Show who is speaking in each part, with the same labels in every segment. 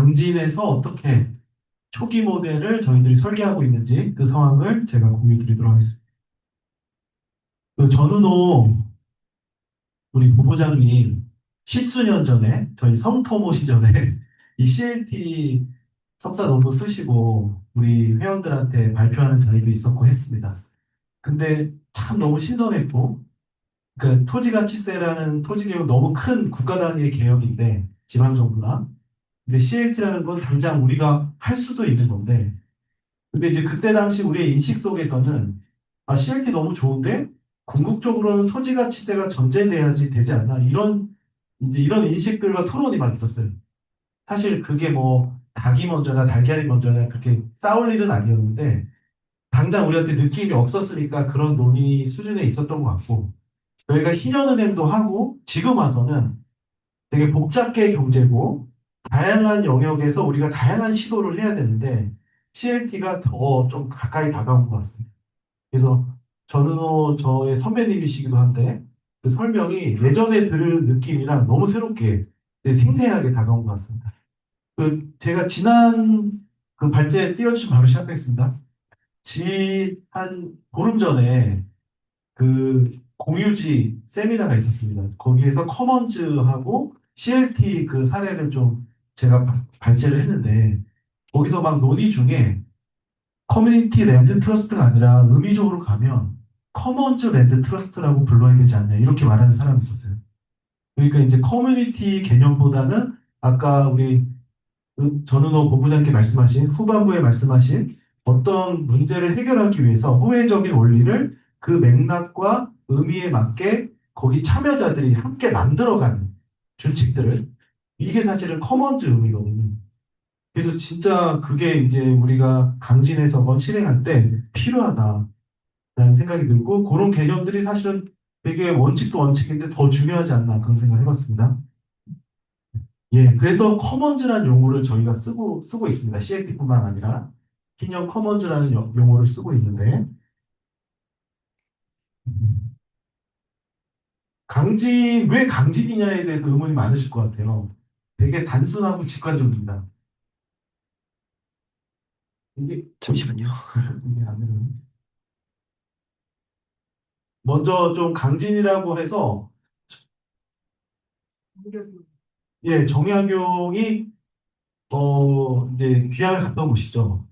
Speaker 1: 강진에서 어떻게 초기 모델을 저희들이 설계하고 있는지 그 상황을 제가 공유 드리도록 하겠습니다. 그 전은호 우리 부부장님 십수년 전에 저희 성토모 시절에 이 CLT 석사 논문 쓰시고 우리 회원들한테 발표하는 자리도 있었고 했습니다. 근데 참 너무 신선했고 그 토지가치세라는 토지개혁 너무 큰 국가 단위의 개혁인데 지방정부나 근데 CLT라는 건 당장 우리가 할 수도 있는 건데 근데 이제 그때 당시 우리의 인식 속에서는 아, CLT 너무 좋은데 궁극적으로는 토지가치세가 전제돼야지 되지 않나 이런 이제 이런 인식들과 토론이 막 있었어요. 사실 그게 뭐 닭이 먼저나 달걀이 먼저나 그렇게 싸울 일은 아니었는데 당장 우리한테 느낌이 없었으니까 그런 논의 수준에 있었던 것 같고 저희가 희년은행도 하고 지금 와서는 되게 복잡계 경제고 다양한 영역에서 우리가 다양한 시도를 해야 되는데 CLT가 더 좀 가까이 다가온 것 같습니다. 그래서 전은호 저의 선배님이시기도 한데 그 설명이 예전에 들은 느낌이랑 너무 새롭게 되게 생생하게 다가온 것 같습니다. 그 제가 지난 그 발제 띄워주시면 바로 시작하겠습니다. 한 보름 전에 그 공유지 세미나가 있었습니다. 거기에서 커먼즈하고 CLT 그 사례를 좀 제가 발제를 했는데 거기서 막 논의 중에 커뮤니티 랜드 트러스트가 아니라 의미적으로 가면 커먼즈 랜드 트러스트라고 불러야 되지 않냐 이렇게 말하는 사람이 있었어요. 그러니까 이제 커뮤니티 개념보다는 아까 우리 전은호 본부장님께 말씀하신 후반부에 말씀하신 어떤 문제를 해결하기 위해서 호혜적인 원리를 그 맥락과 의미에 맞게 거기 참여자들이 함께 만들어가는 준칙들을 이게 사실은 커먼즈 의미거든요. 그래서 진짜 그게 이제 우리가 강진에서 실행할 때 필요하다라는 생각이 들고 그런 개념들이 사실은 되게 원칙도 원칙인데 더 중요하지 않나 그런 생각을 해봤습니다. 예, 그래서 커먼즈라는 용어를 저희가 쓰고 있습니다. CLP뿐만 아니라 기념 커먼즈라는 용어를 쓰고 있는데 왜 강진이냐에 대해서 의문이 많으실 것 같아요. 되게 단순하고 직관적입니다. 이게
Speaker 2: 잠시만요.
Speaker 1: 이게 아니면 먼저 좀 강진이라고 해서 예, 정약용이 이제 귀향을 갔던 곳이죠.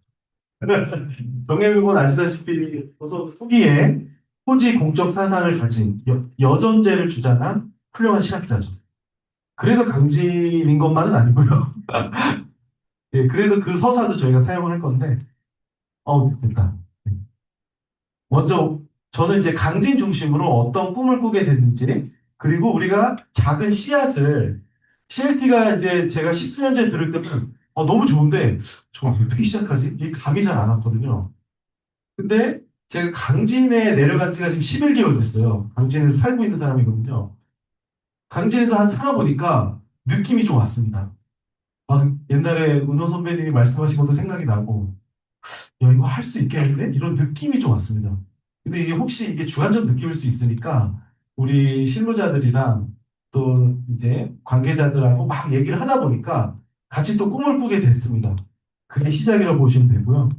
Speaker 1: 정약용은 아시다시피 어서 후기에 토지 공적 사상을 가진 여전제를 주장한 훌륭한 신학자죠. 그래서 강진인 것만은 아니고요. 예, 그래서 그 서사도 저희가 사용을 할 건데, 됐다. 먼저 저는 이제 강진 중심으로 어떤 꿈을 꾸게 됐는지, 그리고 우리가 작은 씨앗을 CLT가 이제 제가 십수년째 들을 때는 너무 좋은데 저 어떻게 시작하지? 이 감이 잘 안 왔거든요. 근데 제가 강진에 내려간 지가 지금 11개월 됐어요. 강진에서 살고 있는 사람이거든요. 강진에서 한 살아보니까 느낌이 좀 왔습니다. 옛날에 은호 선배님이 말씀하신 것도 생각이 나고, 야, 이거 할 수 있겠는데? 이런 느낌이 좀 왔습니다. 근데 이게 혹시 이게 주관적 느낌일 수 있으니까, 우리 실무자들이랑 또 이제 관계자들하고 막 얘기를 하다 보니까 같이 또 꿈을 꾸게 됐습니다. 그게 시작이라고 보시면 되고요.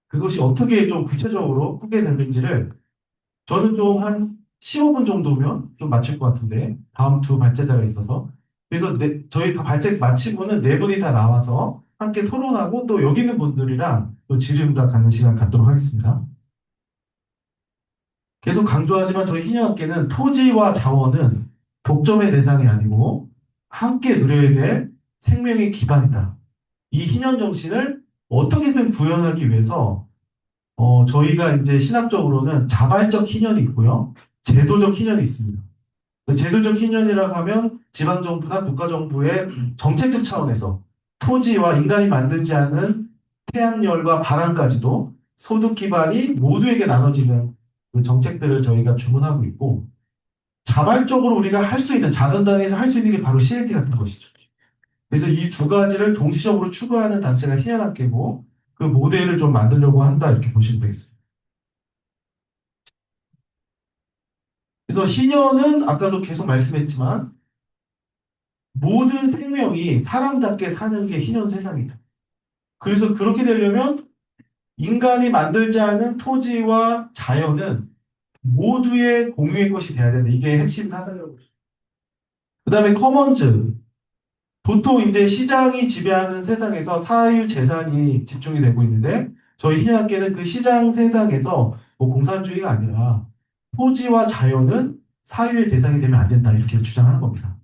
Speaker 1: 그것이 어떻게 좀 구체적으로 꾸게 됐는지를 저는 좀 한 15분 정도면 좀 마칠 것 같은데, 다음 두 발제자가 있어서. 그래서 저희 다 발제 마치고는 네 분이 다 나와서 함께 토론하고 또 여기 있는 분들이랑 또 질의응답 갖는 시간 갖도록 하겠습니다. 계속 강조하지만 저희 희년학계는 토지와 자원은 독점의 대상이 아니고 함께 누려야 될 생명의 기반이다. 이 희년 정신을 어떻게든 구현하기 위해서 저희가 이제 신학적으로는 자발적 희년이 있고요. 제도적 희년이 있습니다. 제도적 희년이라고 하면 지방정부나 국가정부의 정책적 차원에서 토지와 인간이 만들지 않은 태양열과 바람까지도 소득 기반이 모두에게 나눠지는 그 정책들을 저희가 주문하고 있고 자발적으로 우리가 할 수 있는 작은 단위에서 할 수 있는 게 바로 CLT 같은 것이죠. 그래서 이 두 가지를 동시적으로 추구하는 단체가 희년학계고 그 모델을 좀 만들려고 한다 이렇게 보시면 되겠습니다. 그래서 희년은 아까도 계속 말씀했지만 모든 생명이 사람답게 사는 게 희년 세상이다. 그래서 그렇게 되려면 인간이 만들지 않은 토지와 자연은 모두의 공유의 것이 돼야 된다. 이게 핵심 사상이라고. 그 다음에 커먼즈. 보통 이제 시장이 지배하는 세상에서 사유 재산이 집중이 되고 있는데 저희 신학계는 그 시장 세상에서 뭐 공산주의가 아니라 토지와 자연은 사유의 대상이 되면 안 된다. 이렇게 주장하는 겁니다.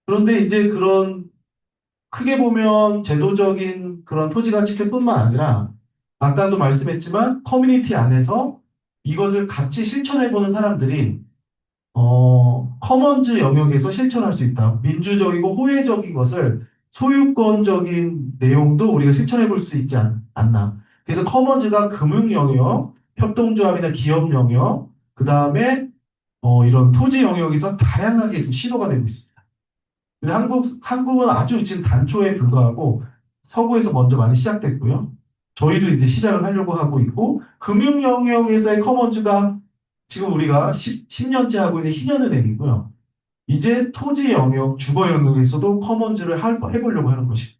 Speaker 1: 그런데 이제 그런 크게 보면 제도적인 그런 토지가치세뿐만 아니라 아까도 말씀했지만 커뮤니티 안에서 이것을 같이 실천해보는 사람들이 커먼즈 영역에서 실천할 수 있다. 민주적이고 호혜적인 것을 소유권적인 내용도 우리가 실천해 볼 수 있지 않나. 그래서 커먼즈가 금융 영역, 협동조합이나 기업 영역, 그 다음에 이런 토지 영역에서 다양하게 지금 시도가 되고 있습니다. 근데 한국은 아주 지금 단초에 불과하고 서구에서 먼저 많이 시작됐고요. 저희도 이제 시작을 하려고 하고 있고, 금융 영역에서의 커먼즈가 지금 우리가 10년째 하고 있는 희년은행이고요. 이제 토지 영역, 주거 영역에서도 커먼즈를 해보려고 하는 것입니다.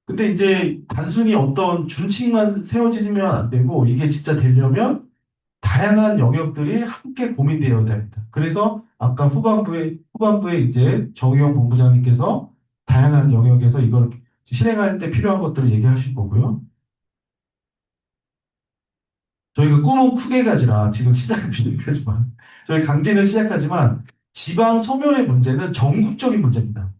Speaker 1: 근데 이제 단순히 어떤 준칙만 세워지면 안 되고, 이게 진짜 되려면 다양한 영역들이 함께 고민되어야 됩니다. 그래서 아까 후반부에 이제 정의용 본부장님께서 다양한 영역에서 이걸 실행할 때 필요한 것들을 얘기하실 거고요. 저희가 꿈은 크게 가지라 지금 시작은 비슷하지만 저희 강진을 시작하지만 지방 소멸의 문제는 전국적인 문제입니다.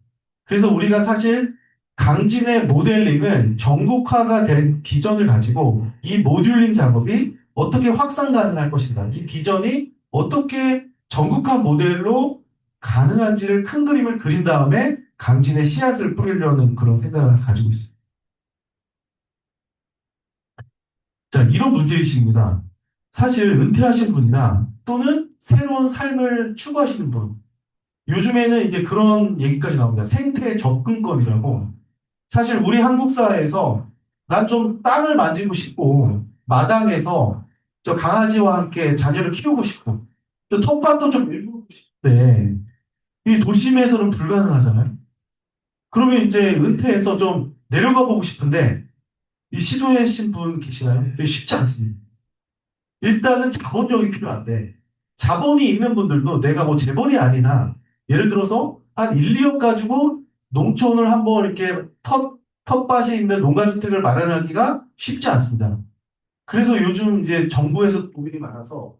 Speaker 1: 그래서 우리가 사실 강진의 모델링을 전국화가 될 비전을 가지고 이 모듈링 작업이 어떻게 확산 가능할 것인가. 이 비전이 어떻게 전국화 모델로 가능한지를 큰 그림을 그린 다음에 강진의 씨앗을 뿌리려는 그런 생각을 가지고 있습니다. 자, 이런 문제의식입니다. 사실 은퇴하신 분이나 또는 새로운 삶을 추구하시는 분, 요즘에는 이제 그런 얘기까지 나옵니다. 생태 접근권이라고. 사실 우리 한국 사회에서 난 좀 땅을 만지고 싶고 마당에서 저 강아지와 함께 자녀를 키우고 싶고 또 텃밭도 좀 일구고 싶은데 이 도심에서는 불가능하잖아요. 그러면 이제 은퇴해서 좀 내려가 보고 싶은데 이 시도하신 분 계시나요? 되게 쉽지 않습니다. 일단은 자본력이 필요한데 자본이 있는 분들도 내가 뭐 재벌이 아니나 예를 들어서 한 1, 2억 가지고 농촌을 한번 이렇게 텃밭이 있는 농가주택을 마련하기가 쉽지 않습니다. 그래서 요즘 이제 정부에서 도움이 많아서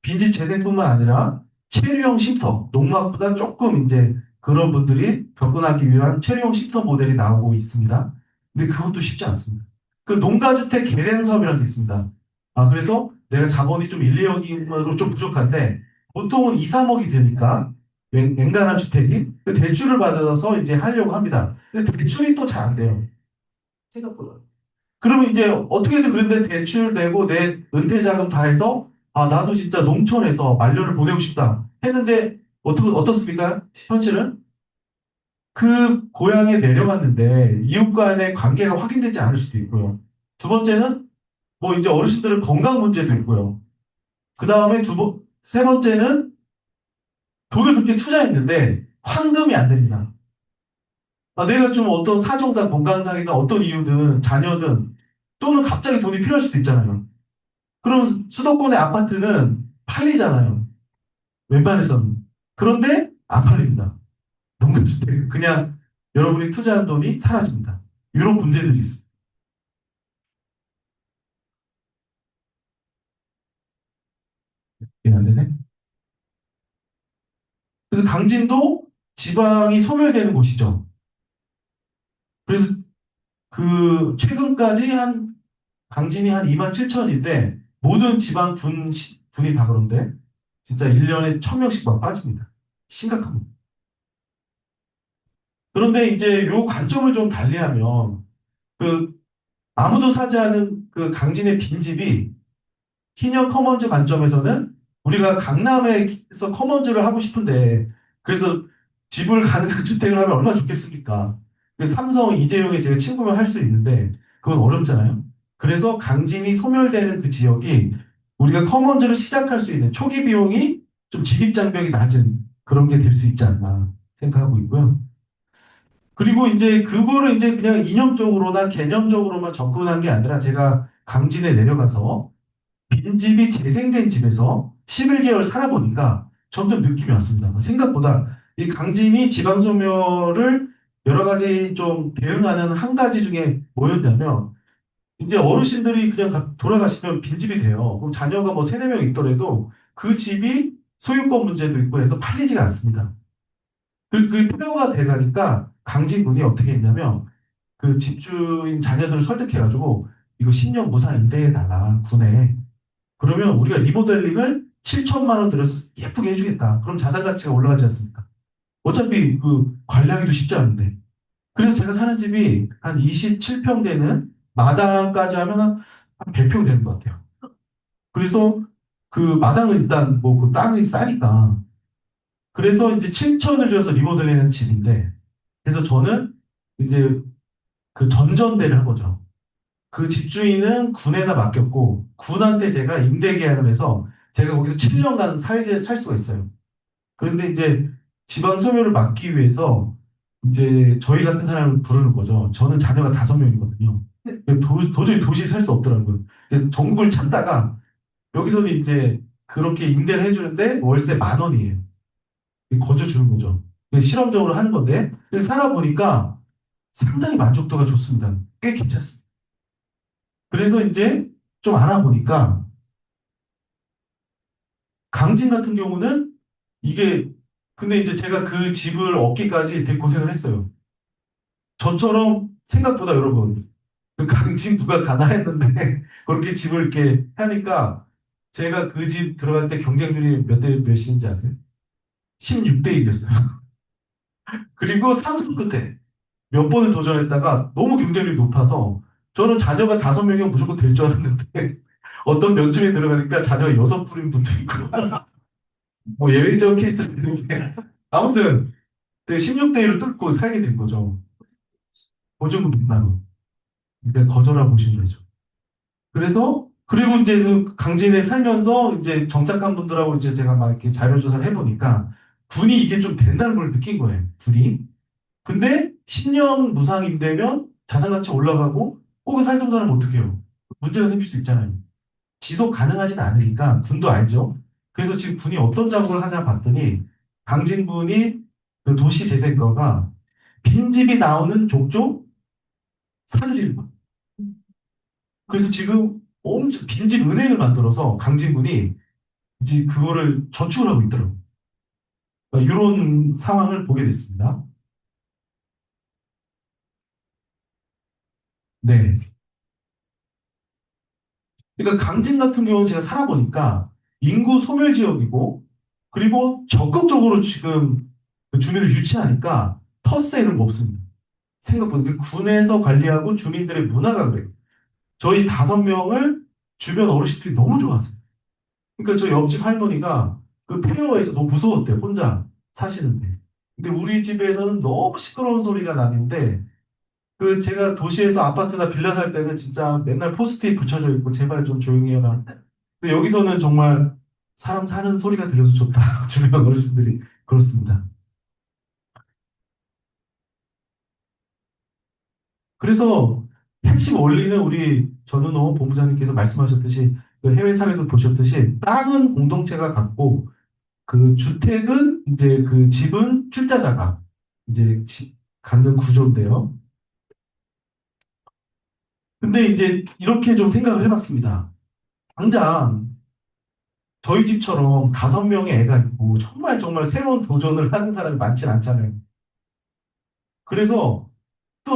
Speaker 1: 빈집 재생뿐만 아니라 체류형 쉼터, 농막보다 조금 이제 그런 분들이 접근하기 위한 체류형 쉼터 모델이 나오고 있습니다. 근데 그것도 쉽지 않습니다. 그 농가주택 개량 사업이라는 게 있습니다. 그래서 내가 자본이 좀 1, 2억으로 좀 부족한데 보통은 2, 3억이 드니까 웬간한 주택이 그 대출을 받아서 이제 하려고 합니다. 근데 대출이 또 잘 안 돼요. 생각보다. 그러면 이제 어떻게든 그런데 대출 내고 내 은퇴 자금 다 해서 나도 진짜 농촌에서 말년을 보내고 싶다 했는데 어떻습니까? 현실은 그 고향에 내려갔는데 이웃 간의 관계가 확인되지 않을 수도 있고요. 두 번째는 뭐 이제 어르신들은 건강 문제도 있고요. 그 다음에 세 번째는 돈을 그렇게 투자했는데 환금이 안 됩니다. 내가 좀 어떤 사정상 건강상이나 어떤 이유든 자녀든 또는 갑자기 돈이 필요할 수도 있잖아요. 그럼 수도권의 아파트는 팔리잖아요. 웬만해서는. 그런데 안 팔립니다. 농가주택. 그냥 여러분이 투자한 돈이 사라집니다. 이런 문제들이 있어요. 이게 안 되네. 그래서 강진도 지방이 소멸되는 곳이죠. 그래서 그 최근까지 강진이 한 2만 7천인데 모든 분이 다 그런데 진짜 1년에 1,000명씩 막 빠집니다. 심각합니다. 그런데 이제 요 관점을 좀 달리하면 그 아무도 사지 않은 그 강진의 빈집이 희년 커먼즈 관점에서는 우리가 강남에서 커먼즈를 하고 싶은데 그래서 집을 가능한 주택을 하면 얼마나 좋겠습니까? 그 삼성 이재용의 제가 친구면 할 수 있는데 그건 어렵잖아요. 그래서 강진이 소멸되는 그 지역이 우리가 커먼즈를 시작할 수 있는 초기 비용이 좀 진입장벽이 낮은 그런 게 될 수 있지 않나 생각하고 있고요. 그리고 이제 그거를 이제 그냥 이념적으로나 개념적으로만 접근한 게 아니라 제가 강진에 내려가서 빈집이 재생된 집에서 11개월 살아보니까 점점 느낌이 왔습니다. 생각보다 이 강진이 지방소멸을 여러 가지 좀 대응하는 한 가지 중에 뭐였냐면 이제 어르신들이 그냥 돌아가시면 빈집이 돼요. 그럼 자녀가 뭐 세네 명 있더라도 그 집이 소유권 문제도 있고 해서 팔리지가 않습니다. 그 폐허가 돼가니까 강진군이 어떻게 했냐면 그 집주인 자녀들을 설득해가지고 이거 10년 무상 임대해달라 군에. 그러면 우리가 리모델링을 7천만 원 들여서 예쁘게 해주겠다. 그럼 자산 가치가 올라가지 않습니까? 어차피 그 관리하기도 쉽지 않은데. 그래서 제가 사는 집이 한 27평 되는 마당까지 하면 한 100평 되는 것 같아요. 그래서 그 마당은 일단 뭐 그 땅이 싸니까. 그래서 이제 7천을 들여서 리모델링한 집인데, 그래서 저는 이제 그 전전대를 한 거죠. 그 집주인은 군에다 맡겼고, 군한테 제가 임대 계약을 해서 제가 거기서 7년간 살 수가 있어요. 그런데 이제 지방 소멸을 막기 위해서 이제 저희 같은 사람을 부르는 거죠. 저는 자녀가 5명이거든요. 도저히 도시에 살 수 없더라고요. 그래서 전국을 찾다가 여기서는 이제 그렇게 임대를 해주는데 월세 10,000원이에요. 거저 주는 거죠. 실험적으로 하는 건데 그래서 살아보니까 상당히 만족도가 좋습니다. 꽤 괜찮습니다. 그래서 이제 좀 알아보니까 강진 같은 경우는 이게 근데 이제 제가 그 집을 얻기까지 되게 고생을 했어요. 저처럼 생각보다 여러분 그 강진 누가 가나 했는데 그렇게 집을 이렇게 하니까 제가 그 집 들어갈 때 경쟁률이 몇 대 몇인지 아세요? 16대 1이었어요. 그리고 삼수 끝에 몇 번을 도전했다가 너무 경쟁률이 높아서 저는 자녀가 5명이면 무조건 될 줄 알았는데 어떤 면접에 들어가니까 자녀가 6분인 분도 있고 뭐 예외적 케이스도 있는데 아무튼 16대 1을 뚫고 살게 된 거죠. 보증금 100만 원. 그러니까 거절하고 보시면 되죠. 그래서 그리고 이제 그 강진에 살면서 이제 정착한 분들하고 이제 제가 막 이렇게 자료조사를 해보니까 군이 이게 좀 된다는 걸 느낀 거예요. 군이. 근데 10년 무상 임대면 자산 가치 올라가고 거기 살던 사람 어떻게 해요? 문제가 생길 수 있잖아요. 지속 가능하진 않으니까 군도 알죠. 그래서 지금 군이 어떤 작업을 하냐 봤더니 강진군이 그 도시재생과가 빈집이 나오는 족족 사들이는 거예요. 그래서 지금 엄청 빈집 은행을 만들어서 강진군이 이제 그거를 저축을 하고 있더라고요. 이런 상황을 보게 됐습니다. 네. 그러니까 강진 같은 경우는 제가 살아보니까 인구 소멸 지역이고 그리고 적극적으로 지금 그 주민을 유치하니까 터세 이런 거 없습니다. 생각보다 그 군에서 관리하고 주민들의 문화가 그래요. 저희 5명을 주변 어르신들이 너무 좋아하세요. 그러니까 저 옆집 할머니가 그 폐허에서 너무 무서웠대요. 혼자 사시는데. 근데 우리 집에서는 너무 시끄러운 소리가 나는데 그 제가 도시에서 아파트나 빌라 살 때는 진짜 맨날 포스트잇 붙여져 있고 제발 좀 조용히 해라. 근데 여기서는 정말 사람 사는 소리가 들려서 좋다. 주변 어르신들이 그렇습니다. 그래서 핵심 원리는 우리 전은호 본부장님께서 말씀하셨듯이 그 해외 사례도 보셨듯이 땅은 공동체가 갖고 그 주택은 이제 그 집은 출자자가 이제 갖는 구조인데요. 근데 이제 이렇게 좀 생각을 해봤습니다. 당장 저희 집처럼 5명의 애가 있고 정말 정말 새로운 도전을 하는 사람이 많진 않잖아요. 그래서 또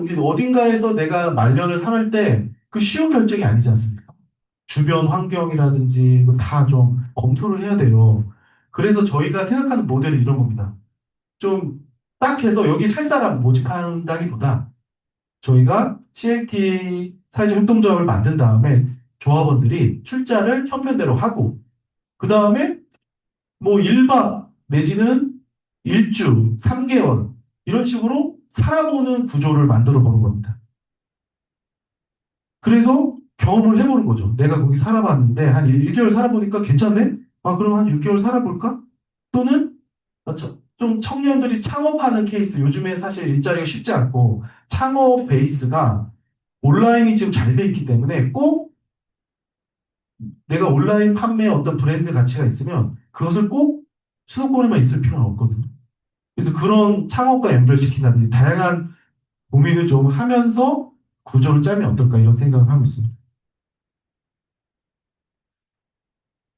Speaker 1: 이제 어딘가에서 내가 말년을 살을 때 그 쉬운 결정이 아니지 않습니까? 주변 환경이라든지 다 좀 검토를 해야 돼요. 그래서 저희가 생각하는 모델은 이런 겁니다. 좀 딱 해서 여기 살 사람 모집한다기보다 저희가 CLT 사회적 협동조합을 만든 다음에 조합원들이 출자를 형편대로 하고 그 다음에 뭐 1박 내지는 1주, 3개월 이런 식으로 살아보는 구조를 만들어 보는 겁니다. 그래서 경험을 해보는 거죠. 내가 거기 살아봤는데 한 1개월 살아보니까 괜찮네? 아, 그럼 한 6개월 살아볼까? 또는 좀 청년들이 창업하는 케이스, 요즘에 사실 일자리가 쉽지 않고 창업 베이스가 온라인이 지금 잘 돼 있기 때문에 꼭 내가 온라인 판매에 어떤 브랜드 가치가 있으면 그것을 꼭 수도권에만 있을 필요는 없거든요. 그래서 그런 창업과 연결시킨다든지 다양한 고민을 좀 하면서 구조를 짜면 어떨까 이런 생각을 하고 있습니다.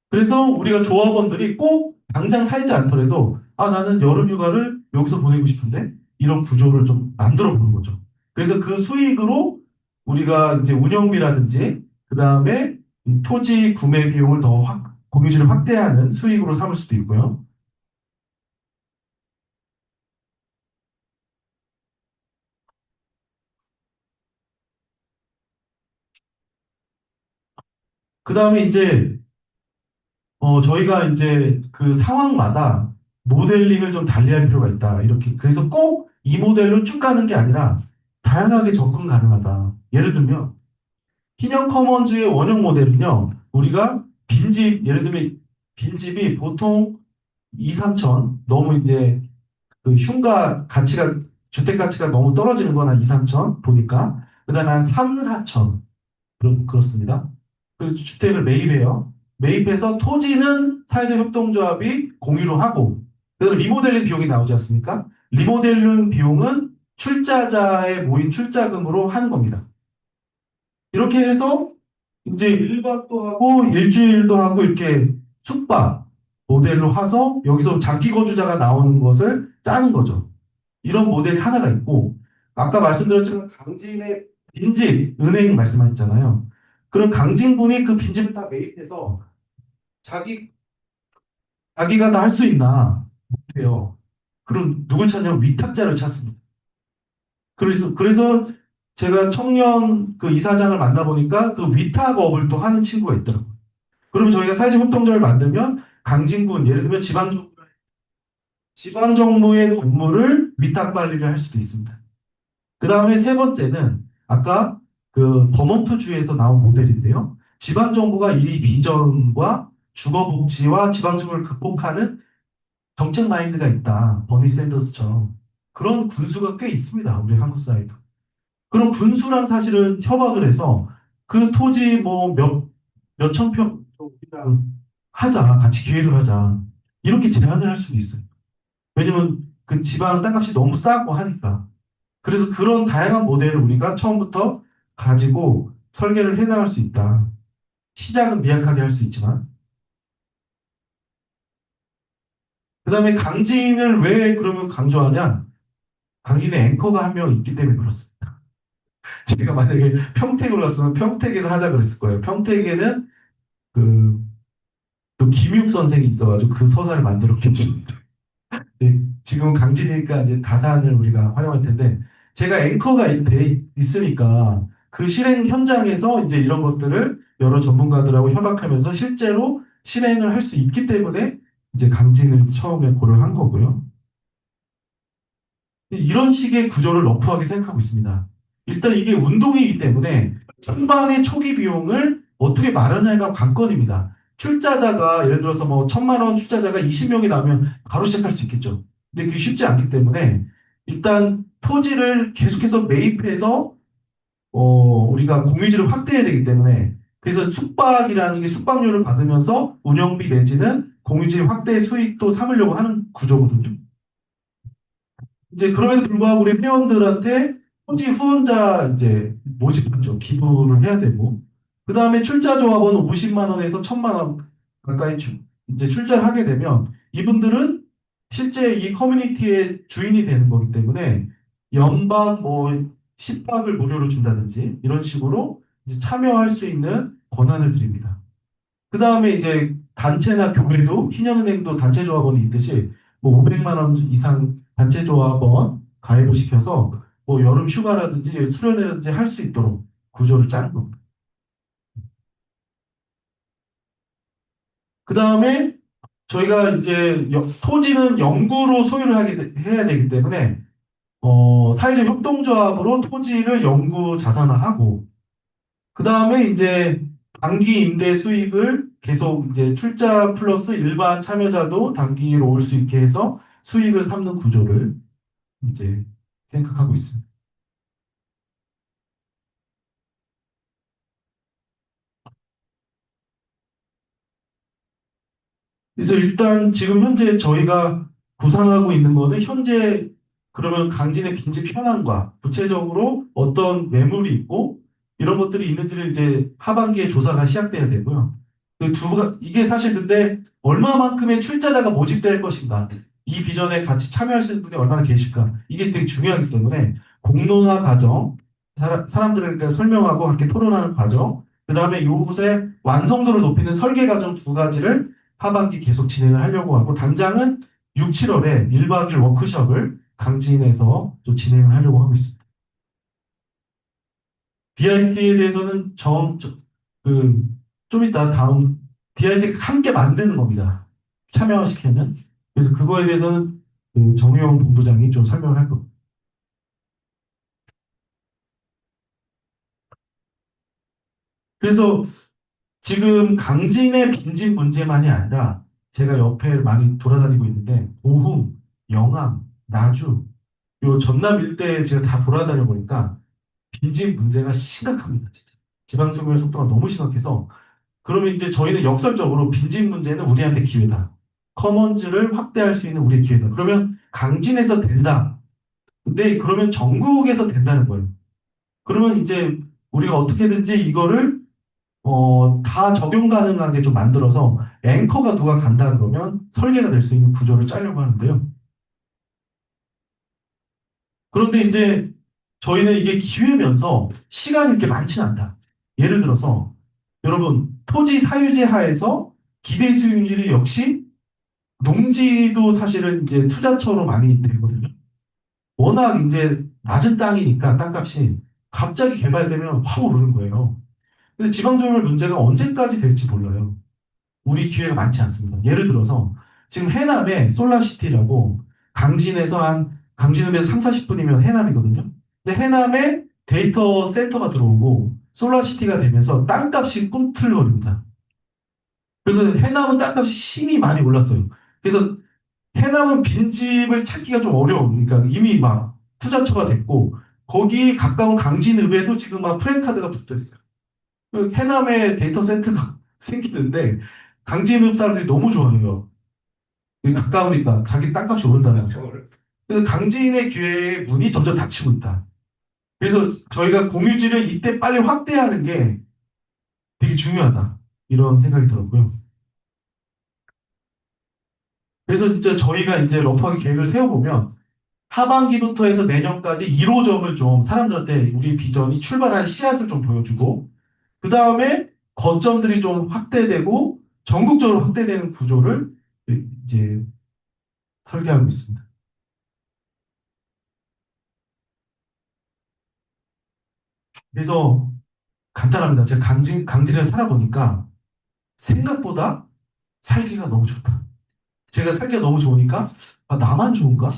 Speaker 1: 그래서 우리가 조합원들이 꼭 당장 살지 않더라도 아 나는 여름 휴가를 여기서 보내고 싶은데 이런 구조를 좀 만들어 보는 거죠. 그래서 그 수익으로 우리가 이제 운영비라든지 그 다음에 토지 구매 비용을 더 공유지를 확대하는 수익으로 삼을 수도 있고요. 그 다음에 이제 저희가 이제 그 상황마다 모델링을 좀 달리할 필요가 있다. 이렇게. 그래서 꼭 이 모델로 쭉 가는 게 아니라 다양하게 접근 가능하다. 예를 들면, 신형 커먼즈의 원형 모델은요, 우리가 빈집, 예를 들면 빈집이 보통 2, 3천, 너무 이제 그 흉가 가치가, 주택 가치가 너무 떨어지는 거나 2, 3천 보니까, 그 다음에 한 3, 4천. 그렇습니다. 그래서 주택을 매입해요. 매입해서 토지는 사회적 협동조합이 공유로 하고, 그다음 리모델링 비용이 나오지 않습니까? 리모델링 비용은 출자자의 모인 출자금으로 하는 겁니다. 이렇게 해서 이제 1박도 하고 일주일도 하고 이렇게 숙박 모델로 해서 여기서 장기 거주자가 나오는 것을 짜는 거죠. 이런 모델이 하나가 있고 아까 말씀드렸지만 강진의 빈집 은행 말씀하셨잖아요. 그럼 강진군이 그 빈집을 다 매입해서 자기 자기가 다 할 수 있나 못해요. 그럼 누굴 찾냐면 위탁자를 찾습니다. 그래서 제가 청년 그 이사장을 만나보니까 그 위탁업을 또 하는 친구가 있더라고요. 그러면 저희가 사회적 협동조합을 만들면 강진군 예를 들면 지방정부의 건물을 위탁 관리를 할 수도 있습니다. 그 다음에 세 번째는 아까 그 버몬트주에서 나온 모델인데요. 지방정부가 이 비전과 주거복지와 지방정부를 극복하는 정책 마인드가 있다. 버니 샌더스처럼. 그런 군수가 꽤 있습니다. 우리 한국 사회도. 그럼 군수랑 사실은 협약을 해서 그 토지 뭐 몇천 평 우리랑 하자. 같이 기획을 하자. 이렇게 제안을 할 수도 있어요. 왜냐면 그 지방 땅값이 너무 싸고 하니까. 그래서 그런 다양한 모델을 우리가 처음부터 가지고 설계를 해나갈 수 있다. 시작은 미약하게 할 수 있지만. 그 다음에 강진을 왜 그러면 강조하냐? 강진에 앵커가 한 명 있기 때문에 그렇습니다. 제가 만약에 평택을 갔으면 평택에서 하자 그랬을 거예요. 평택에는 그, 또 김육 선생이 있어가지고 그 서사를 만들었겠죠. 네, 지금은 강진이니까 이제 다산을 우리가 활용할 텐데 제가 앵커가 돼 있으니까 그 실행 현장에서 이제 이런 것들을 여러 전문가들하고 협약하면서 실제로 실행을 할 수 있기 때문에 이제 강진을 처음에 고려한 거고요. 이런 식의 구조를 러프하게 생각하고 있습니다. 일단 이게 운동이기 때문에 초반의 초기 비용을 어떻게 마련할까 관건입니다. 출자자가 예를 들어서 뭐 1,000만 원 출자자가 20명이 나오면 바로 시작할 수 있겠죠. 근데 그게 쉽지 않기 때문에 일단 토지를 계속해서 매입해서 우리가 공유지를 확대해야 되기 때문에 그래서 숙박이라는 게 숙박료를 받으면서 운영비 내지는 공유지 확대 수익도 삼으려고 하는 구조거든요. 이제 그럼에도 불구하고 우리 회원들한테 토지 후원자 이제 모집하죠. 기부를 해야 되고. 그 다음에 출자 조합원 50만 원에서 1,000만 원 가까이 이제 출자를 하게 되면 이분들은 실제 이 커뮤니티의 주인이 되는 거기 때문에 연방 뭐 10박을 무료로 준다든지 이런 식으로 이제 참여할 수 있는 권한을 드립니다. 그 다음에 이제 단체나 교회도 신한은행도 단체 조합원이 있듯이 뭐 500만 원 이상 단체 조합원 가입을 시켜서 뭐 여름 휴가라든지 수련회라든지 할 수 있도록 구조를 짜는 겁니다. 그 다음에 저희가 이제 토지는 영구로 소유를 해야 되기 때문에 사회적 협동조합으로 토지를 영구 자산화하고 그 다음에 이제 단기 임대 수익을 계속 이제 출자 플러스 일반 참여자도 단기로 올 수 있게 해서 수익을 삼는 구조를 이제 생각하고 있습니다. 그래서 일단 지금 현재 저희가 구상하고 있는 거는 현재 그러면 강진의 빈집 현황과 구체적으로 어떤 매물이 있고 이런 것들이 있는지를 이제 하반기에 조사가 시작돼야 되고요. 이게 사실 근데 얼마만큼의 출자자가 모집될 것인가, 이 비전에 같이 참여할 수 있는 분이 얼마나 계실까, 이게 되게 중요하기 때문에 공론화 과정, 사람들에게 설명하고 함께 토론하는 과정, 그 다음에 이곳의 완성도를 높이는 설계 과정 두 가지를 하반기 계속 진행을 하려고 하고, 당장은 6, 7월에 1박 2일 워크숍을 강진에서 또 진행을 하려고 하고 있습니다. DIT에 대해서는 그, 좀 이따 다음 DIT 함께 만드는 겁니다. 참여시키면. 그래서 그거에 대해서는 그 정우영 본부장이 좀 설명을 할 겁니다. 그래서 지금 강진의 빈집 문제만이 아니라 제가 옆에 많이 돌아다니고 있는데 보흥, 영암, 나주, 요 전남 일대 제가 다 돌아다녀 보니까 빈집 문제가 심각합니다, 진짜. 지방 소멸 속도가 너무 심각해서, 그러면 이제 저희는 역설적으로 빈집 문제는 우리한테 기회다. 커먼즈를 확대할 수 있는 우리의 기회다. 그러면 강진에서 된다. 근데 그러면 전국에서 된다는 거예요. 그러면 이제 우리가 어떻게든지 이거를 다 적용 가능하게 좀 만들어서 앵커가 누가 간다 그러면 설계가 될 수 있는 구조를 짜려고 하는데요. 그런데 이제 저희는 이게 기회면서 시간이 이렇게 많지는 않다. 예를 들어서 여러분 토지 사유지 하에서 기대 수익률이 역시 농지도 사실은 이제 투자처로 많이 되거든요. 워낙 이제 낮은 땅이니까 땅값이 갑자기 개발되면 확 오르는 거예요. 근데 지방소유물 문제가 언제까지 될지 몰라요. 우리 기회가 많지 않습니다. 예를 들어서 지금 해남에 솔라시티라고, 강진읍에서 3, 40분이면 해남이거든요. 근데 해남에 데이터 센터가 들어오고 솔라시티가 되면서 땅값이 꿈틀거립니다. 그래서 해남은 땅값이 심히 많이 올랐어요. 그래서 해남은 빈집을 찾기가 좀 어려워. 그러니까 이미 막 투자처가 됐고 거기 가까운 강진읍에도 지금 막 프랜카드가 붙어 있어요. 그 해남에 데이터 센터가 생기는데 강진읍 사람들이 너무 좋아해요. 여기 가까우니까 자기 땅값이 오른다는 거죠. 그래서 강진의 기회의 문이 점점 닫히고 있다. 그래서 저희가 공유지를 이때 빨리 확대하는 게 되게 중요하다. 이런 생각이 들었고요. 그래서 이제 저희가 이제 러프하게 계획을 세워보면 하반기부터 해서 내년까지 1호점을 좀 사람들한테 우리 비전이 출발한 씨앗을 좀 보여주고, 그 다음에 거점들이 좀 확대되고 전국적으로 확대되는 구조를 이제 설계하고 있습니다. 그래서 간단합니다. 제가 강진에 살아보니까 생각보다 살기가 너무 좋다. 제가 살기가 너무 좋으니까 아, 나만 좋은가?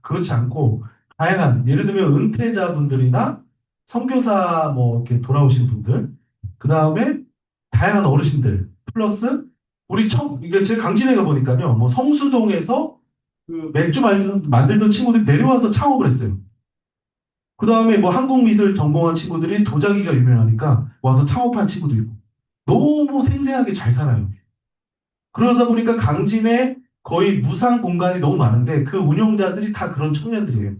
Speaker 1: 그렇지 않고 다양한, 예를 들면 은퇴자분들이나 선교사 뭐 이렇게 돌아오신 분들, 그 다음에 다양한 어르신들 플러스 이게 제가 강진에 가 보니까요, 뭐 성수동에서 그 맥주 만들던 친구들이 내려와서 창업을 했어요. 그 다음에 뭐 한국미술 전공한 친구들이 도자기가 유명하니까 와서 창업한 친구도 있고 너무 생생하게 잘 살아요. 그러다 보니까 강진에 거의 무상 공간이 너무 많은데 그 운영자들이 다 그런 청년들이에요.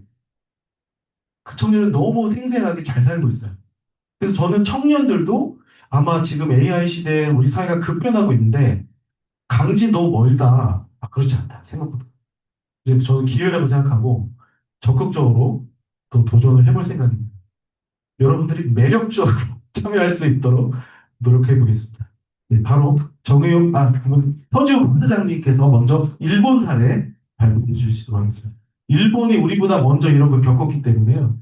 Speaker 1: 그 청년은 너무 생생하게 잘 살고 있어요. 그래서 저는 청년들도 아마 지금 AI 시대에 우리 사회가 급변하고 있는데 강진 너무 멀다. 아, 그렇지 않다. 생각보다. 이제 저는 기회라고 생각하고 적극적으로 또 도전을 해볼 생각입니다. 여러분들이 매력적으로 참여할 수 있도록 노력해 보겠습니다. 네, 바로 그러면 서지훈 본부장님께서 먼저 일본 사례 발표해 주시도록 하겠습니다. 일본이 우리보다 먼저 이런 걸 겪었기 때문에요.